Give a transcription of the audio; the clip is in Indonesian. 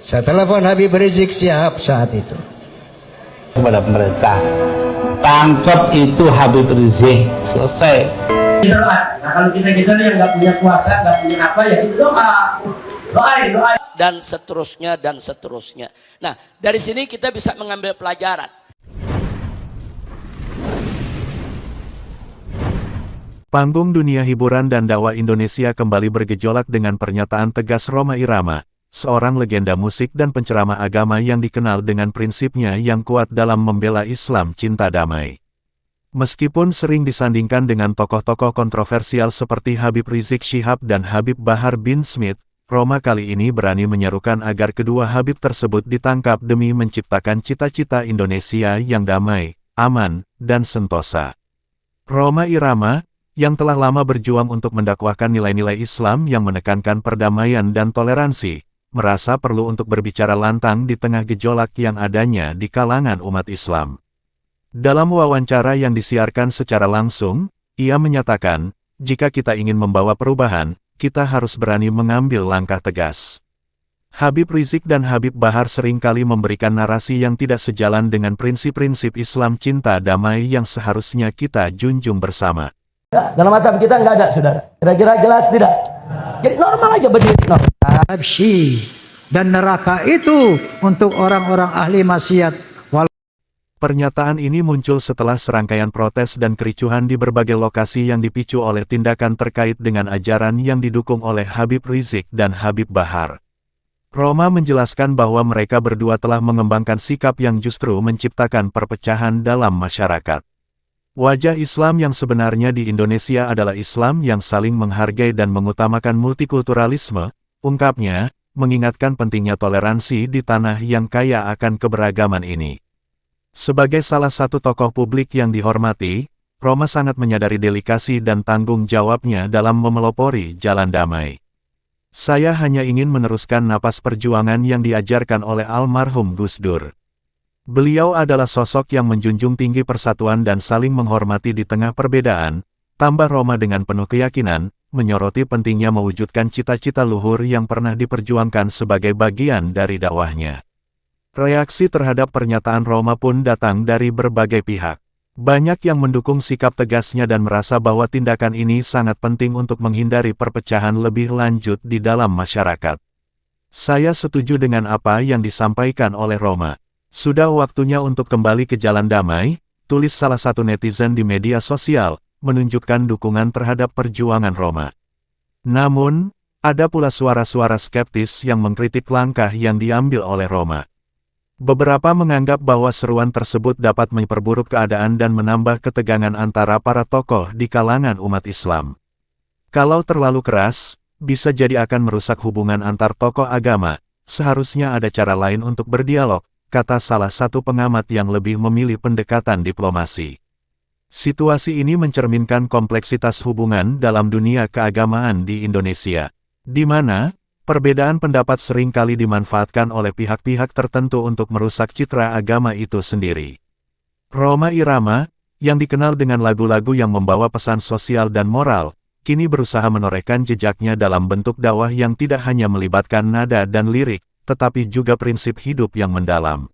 Saya telepon Habib Rizik Syihab saat itu. Kepada pemerintah, tangkap itu Habib Rizik, selesai. Nah, kalau kita yang nggak punya kuasa, nggak punya apa, ya itu doa, doa. Dan seterusnya dan seterusnya. Nah, dari sini kita bisa mengambil pelajaran. Panggung dunia hiburan dan dakwah Indonesia kembali bergejolak dengan pernyataan tegas Rhoma Irama, seorang legenda musik dan penceramah agama yang dikenal dengan prinsipnya yang kuat dalam membela Islam cinta damai. Meskipun sering disandingkan dengan tokoh-tokoh kontroversial seperti Habib Rizik Syihab dan Habib Bahar bin Smith, Rhoma kali ini berani menyerukan agar kedua Habib tersebut ditangkap demi menciptakan cita-cita Indonesia yang damai, aman, dan sentosa. Rhoma Irama, yang telah lama berjuang untuk mendakwahkan nilai-nilai Islam yang menekankan perdamaian dan toleransi, merasa perlu untuk berbicara lantang di tengah gejolak yang adanya di kalangan umat Islam. Dalam wawancara yang disiarkan secara langsung, ia menyatakan, jika kita ingin membawa perubahan, kita harus berani mengambil langkah tegas. Habib Rizik dan Habib Bahar seringkali memberikan narasi yang tidak sejalan dengan prinsip-prinsip Islam cinta damai yang seharusnya kita junjung bersama. Dalam mata kita nggak ada, saudara. Kira-kira jelas tidak? Jadi normal aja berdiri. Habsyi dan neraka itu untuk orang-orang ahli maksiat. Pernyataan ini muncul setelah serangkaian protes dan kericuhan di berbagai lokasi yang dipicu oleh tindakan terkait dengan ajaran yang didukung oleh Habib Rizik dan Habib Bahar. Rhoma menjelaskan bahwa mereka berdua telah mengembangkan sikap yang justru menciptakan perpecahan dalam masyarakat. Wajah Islam yang sebenarnya di Indonesia adalah Islam yang saling menghargai dan mengutamakan multikulturalisme, ungkapnya, mengingatkan pentingnya toleransi di tanah yang kaya akan keberagaman ini. Sebagai salah satu tokoh publik yang dihormati, Rhoma sangat menyadari delikasi dan tanggung jawabnya dalam memelopori jalan damai. Saya hanya ingin meneruskan napas perjuangan yang diajarkan oleh almarhum Gus Dur. Beliau adalah sosok yang menjunjung tinggi persatuan dan saling menghormati di tengah perbedaan, tambah Rhoma dengan penuh keyakinan, menyoroti pentingnya mewujudkan cita-cita luhur yang pernah diperjuangkan sebagai bagian dari dakwahnya. Reaksi terhadap pernyataan Rhoma pun datang dari berbagai pihak. Banyak yang mendukung sikap tegasnya dan merasa bahwa tindakan ini sangat penting untuk menghindari perpecahan lebih lanjut di dalam masyarakat. Saya setuju dengan apa yang disampaikan oleh Rhoma. Sudah waktunya untuk kembali ke jalan damai, tulis salah satu netizen di media sosial, menunjukkan dukungan terhadap perjuangan Rhoma. Namun, ada pula suara-suara skeptis yang mengkritik langkah yang diambil oleh Rhoma. Beberapa menganggap bahwa seruan tersebut dapat memperburuk keadaan dan menambah ketegangan antara para tokoh di kalangan umat Islam. Kalau terlalu keras, bisa jadi akan merusak hubungan antar tokoh agama, seharusnya ada cara lain untuk berdialog, kata salah satu pengamat yang lebih memilih pendekatan diplomasi. Situasi ini mencerminkan kompleksitas hubungan dalam dunia keagamaan di Indonesia, di mana perbedaan pendapat seringkali dimanfaatkan oleh pihak-pihak tertentu untuk merusak citra agama itu sendiri. Rhoma Irama, yang dikenal dengan lagu-lagu yang membawa pesan sosial dan moral, kini berusaha menorehkan jejaknya dalam bentuk dakwah yang tidak hanya melibatkan nada dan lirik, tetapi juga prinsip hidup yang mendalam.